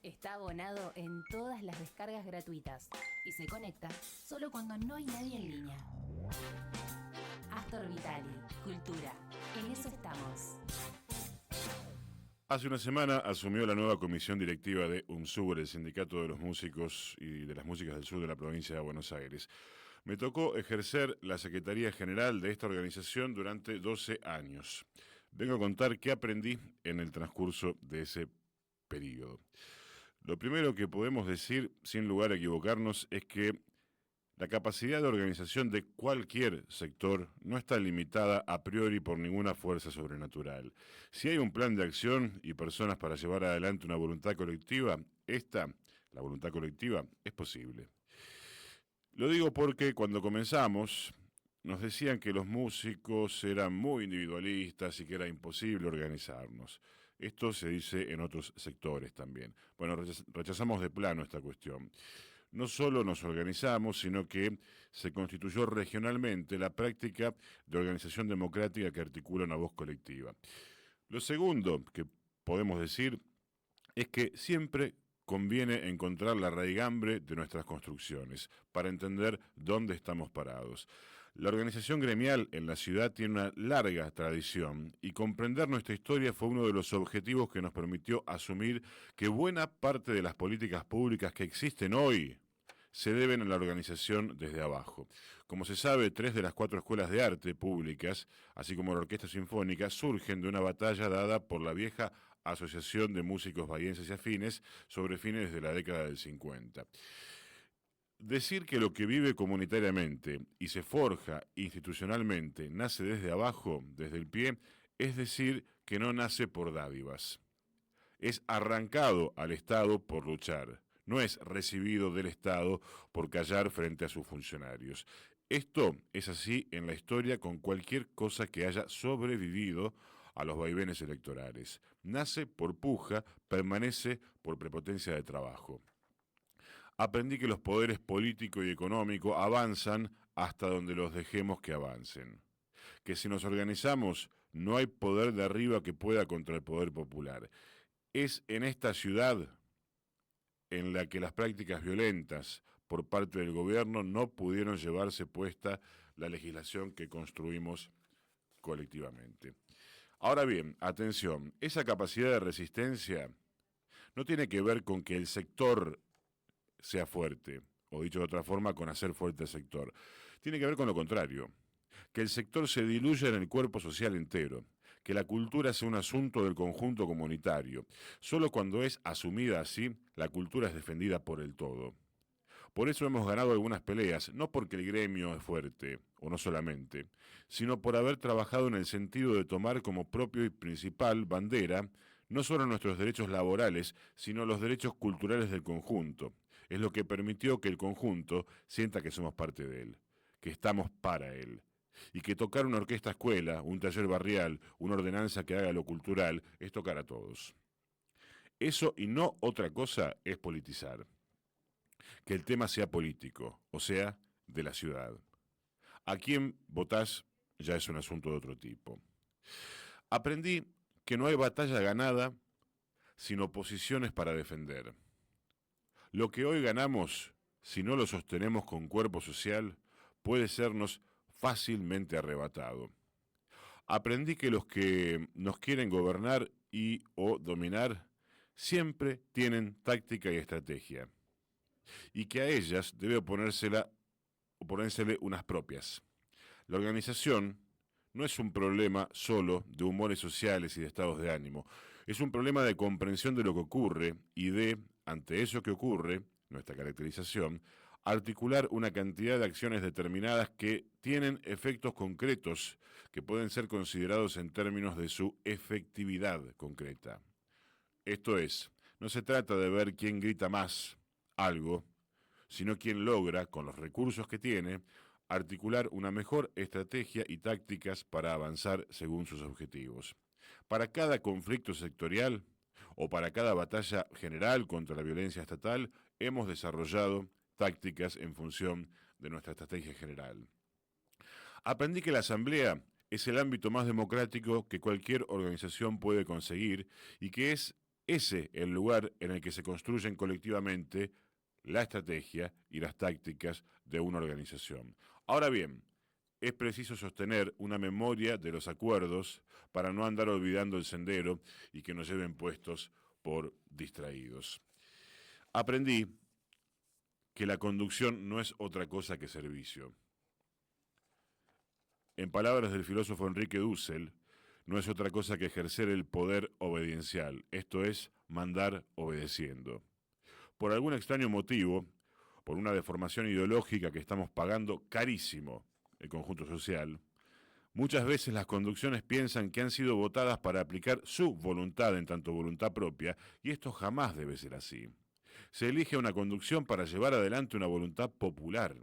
Está abonado en todas las descargas gratuitas y se conecta solo cuando no hay nadie en línea. Astor Vitali, Cultura. En eso estamos. Hace una semana asumió la nueva comisión directiva de UNSUR, el Sindicato de los Músicos y de las Músicas del Sur de la provincia de Buenos Aires. Me tocó ejercer la Secretaría General de esta organización durante 12 años. Vengo a contar qué aprendí en el transcurso de ese periodo. Lo primero que podemos decir, sin lugar a equivocarnos, es que la capacidad de organización de cualquier sector no está limitada a priori por ninguna fuerza sobrenatural. Si hay un plan de acción y personas para llevar adelante una voluntad colectiva, la voluntad colectiva, es posible. Lo digo porque cuando comenzamos nos decían que los músicos eran muy individualistas y que era imposible organizarnos. Esto se dice en otros sectores también. Bueno, rechazamos de plano esta cuestión. No solo nos organizamos, sino que se constituyó regionalmente la práctica de organización democrática que articula una voz colectiva. Lo segundo que podemos decir es que siempre conviene encontrar la raigambre de nuestras construcciones para entender dónde estamos parados. La organización gremial en la ciudad tiene una larga tradición y comprender nuestra historia fue uno de los objetivos que nos permitió asumir que buena parte de las políticas públicas que existen hoy se deben a la organización desde abajo. Como se sabe, 3 de las 4 escuelas de arte públicas, así como la Orquesta Sinfónica, surgen de una batalla dada por la vieja Asociación de Músicos Bahienses y Afines sobre fines de la década del 50. Decir que lo que vive comunitariamente y se forja institucionalmente nace desde abajo, desde el pie, es decir que no nace por dádivas. Es arrancado al Estado por luchar. No es recibido del Estado por callar frente a sus funcionarios. Esto es así en la historia con cualquier cosa que haya sobrevivido a los vaivenes electorales. Nace por puja, permanece por prepotencia de trabajo. Aprendí que los poderes político y económico avanzan hasta donde los dejemos que avancen. Que si nos organizamos, no hay poder de arriba que pueda contra el poder popular. Es en esta ciudad en la que las prácticas violentas por parte del gobierno no pudieron llevarse puesta la legislación que construimos colectivamente. Ahora bien, atención, esa capacidad de resistencia no tiene que ver con que el sector sea fuerte, o dicho de otra forma, con hacer fuerte el sector. Tiene que ver con lo contrario, que el sector se diluya en el cuerpo social entero, que la cultura sea un asunto del conjunto comunitario. Solo cuando es asumida así, la cultura es defendida por el todo. Por eso hemos ganado algunas peleas, no porque el gremio es fuerte, o no solamente, sino por haber trabajado en el sentido de tomar como propio y principal bandera no solo nuestros derechos laborales, sino los derechos culturales del conjunto. Es lo que permitió que el conjunto sienta que somos parte de él, que estamos para él. Y que tocar una orquesta escuela, un taller barrial, una ordenanza que haga lo cultural, es tocar a todos. Eso y no otra cosa es politizar. Que el tema sea político, o sea, de la ciudad. A quién votás ya es un asunto de otro tipo. Aprendí que no hay batalla ganada, sino posiciones para defender. Lo que hoy ganamos, si no lo sostenemos con cuerpo social, puede sernos fácilmente arrebatado. Aprendí que los que nos quieren gobernar y o dominar siempre tienen táctica y estrategia, y que a ellas debe oponérsele unas propias. La organización no es un problema solo de humores sociales y de estados de ánimo, es un problema de comprensión de lo que ocurre y de, ante eso que ocurre, nuestra caracterización, articular una cantidad de acciones determinadas que tienen efectos concretos que pueden ser considerados en términos de su efectividad concreta. Esto es, no se trata de ver quién grita más algo, sino quién logra, con los recursos que tiene, articular una mejor estrategia y tácticas para avanzar según sus objetivos. Para cada conflicto sectorial o para cada batalla general contra la violencia estatal, hemos desarrollado tácticas en función de nuestra estrategia general. Aprendí que la asamblea es el ámbito más democrático que cualquier organización puede conseguir y que es ese el lugar en el que se construyen colectivamente la estrategia y las tácticas de una organización. Ahora bien, es preciso sostener una memoria de los acuerdos para no andar olvidando el sendero y que nos lleven puestos por distraídos. Aprendí que la conducción no es otra cosa que servicio. En palabras del filósofo Enrique Dussel, no es otra cosa que ejercer el poder obediencial, esto es, mandar obedeciendo. Por algún extraño motivo, por una deformación ideológica que estamos pagando carísimo el conjunto social, muchas veces las conducciones piensan que han sido votadas para aplicar su voluntad en tanto voluntad propia, y esto jamás debe ser así. Se elige una conducción para llevar adelante una voluntad popular.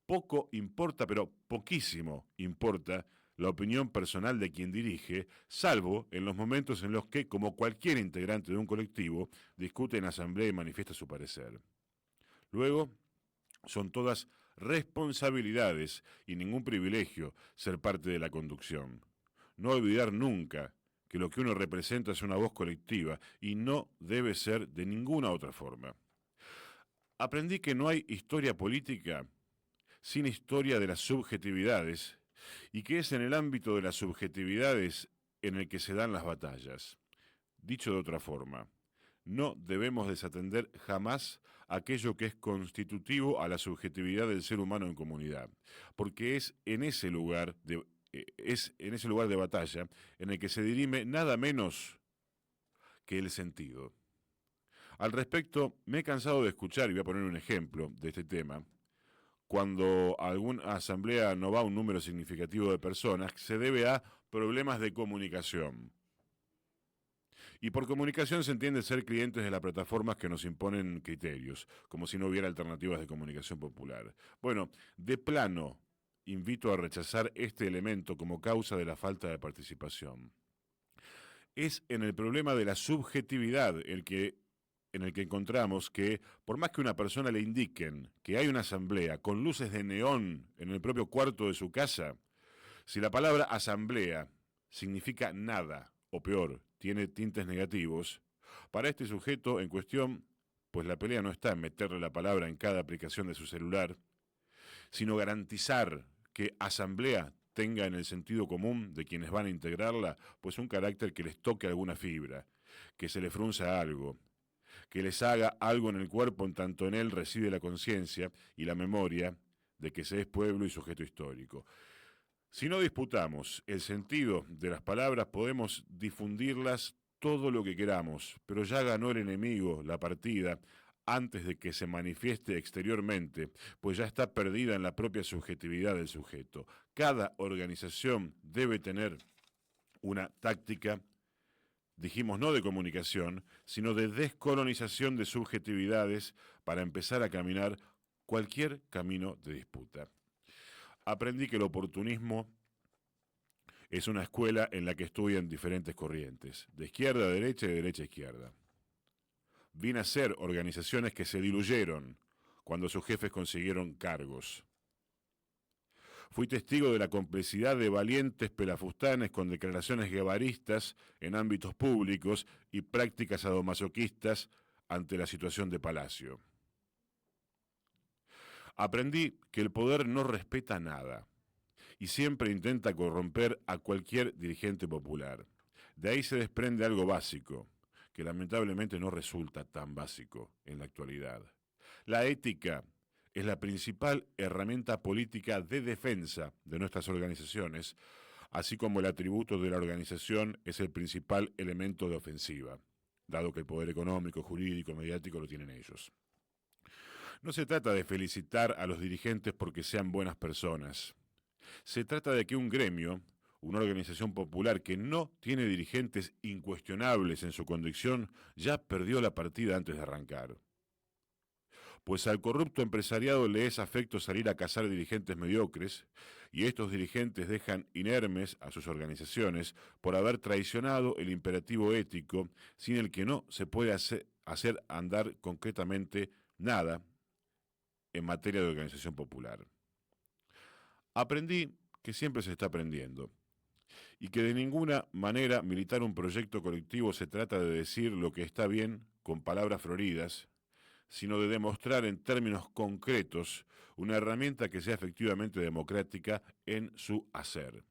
Poco importa, pero poquísimo importa la opinión personal de quien dirige, salvo en los momentos en los que, como cualquier integrante de un colectivo, discute en asamblea y manifiesta su parecer. Luego, son todas responsabilidades y ningún privilegio ser parte de la conducción. No olvidar nunca que lo que uno representa es una voz colectiva y no debe ser de ninguna otra forma. Aprendí que no hay historia política sin historia de las subjetividades y que es en el ámbito de las subjetividades en el que se dan las batallas. Dicho de otra forma, no debemos desatender jamás aquello que es constitutivo a la subjetividad del ser humano en comunidad, porque es en ese lugar de batalla en el que se dirime nada menos que el sentido. Al respecto, me he cansado de escuchar, y voy a poner un ejemplo de este tema, cuando a alguna asamblea no va un número significativo de personas, se debe a problemas de comunicación. Y por comunicación se entiende ser clientes de las plataformas que nos imponen criterios, como si no hubiera alternativas de comunicación popular. Bueno, de plano, invito a rechazar este elemento como causa de la falta de participación. Es en el problema de la subjetividad en el que encontramos que, por más que una persona le indiquen que hay una asamblea con luces de neón en el propio cuarto de su casa, si la palabra asamblea significa nada, o peor, tiene tintes negativos, para este sujeto en cuestión, pues la pelea no está en meterle la palabra en cada aplicación de su celular, sino garantizar que asamblea tenga en el sentido común de quienes van a integrarla, pues un carácter que les toque alguna fibra, que se le frunza algo, que les haga algo en el cuerpo en tanto en él reside la conciencia y la memoria de que se es pueblo y sujeto histórico. Si no disputamos el sentido de las palabras, podemos difundirlas todo lo que queramos, pero ya ganó el enemigo la partida antes de que se manifieste exteriormente, pues ya está perdida en la propia subjetividad del sujeto. Cada organización debe tener una táctica, dijimos no de comunicación, sino de descolonización de subjetividades para empezar a caminar cualquier camino de disputa. Aprendí que el oportunismo es una escuela en la que estudian diferentes corrientes, de izquierda a derecha y de derecha a izquierda. Vine a ser organizaciones que se diluyeron cuando sus jefes consiguieron cargos. Fui testigo de la complicidad de valientes pelafustanes con declaraciones guevaristas en ámbitos públicos y prácticas sadomasoquistas ante la situación de Palacio. Aprendí que el poder no respeta nada y siempre intenta corromper a cualquier dirigente popular. De ahí se desprende algo básico, que lamentablemente no resulta tan básico en la actualidad. La ética es la principal herramienta política de defensa de nuestras organizaciones, así como el atributo de la organización es el principal elemento de ofensiva, dado que el poder económico, jurídico, mediático lo tienen ellos. No se trata de felicitar a los dirigentes porque sean buenas personas. Se trata de que un gremio, una organización popular que no tiene dirigentes incuestionables en su conducción, ya perdió la partida antes de arrancar. Pues al corrupto empresariado le es afecto salir a cazar dirigentes mediocres, y estos dirigentes dejan inermes a sus organizaciones por haber traicionado el imperativo ético, sin el que no se puede hacer andar concretamente nada en materia de organización popular. Aprendí que siempre se está aprendiendo y que de ninguna manera militar un proyecto colectivo se trata de decir lo que está bien con palabras floridas, sino de demostrar en términos concretos una herramienta que sea efectivamente democrática en su hacer.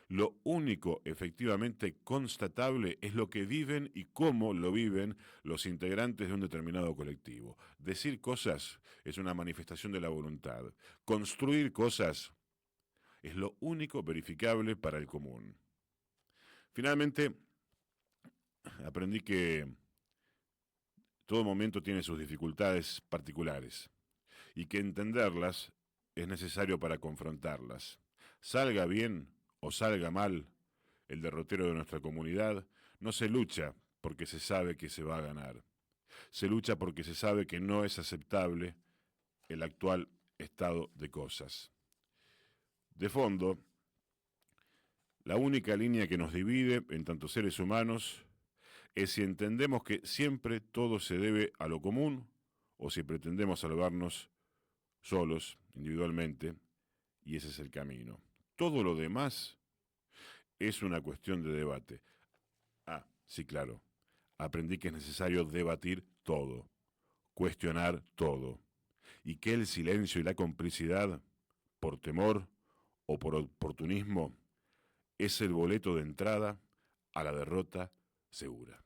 Lo único efectivamente constatable es lo que viven y cómo lo viven los integrantes de un determinado colectivo. Decir cosas es una manifestación de la voluntad. Construir cosas es lo único verificable para el común. Finalmente, aprendí que todo momento tiene sus dificultades particulares y que entenderlas es necesario para confrontarlas. Salga bien o salga mal el derrotero de nuestra comunidad, no se lucha porque se sabe que se va a ganar. Se lucha porque se sabe que no es aceptable el actual estado de cosas. De fondo, la única línea que nos divide en tanto seres humanos es si entendemos que siempre todo se debe a lo común o si pretendemos salvarnos solos, individualmente, y ese es el camino. Todo lo demás es una cuestión de debate. Ah, sí, claro. Aprendí que es necesario debatir todo, cuestionar todo, y que el silencio y la complicidad, por temor o por oportunismo, es el boleto de entrada a la derrota segura.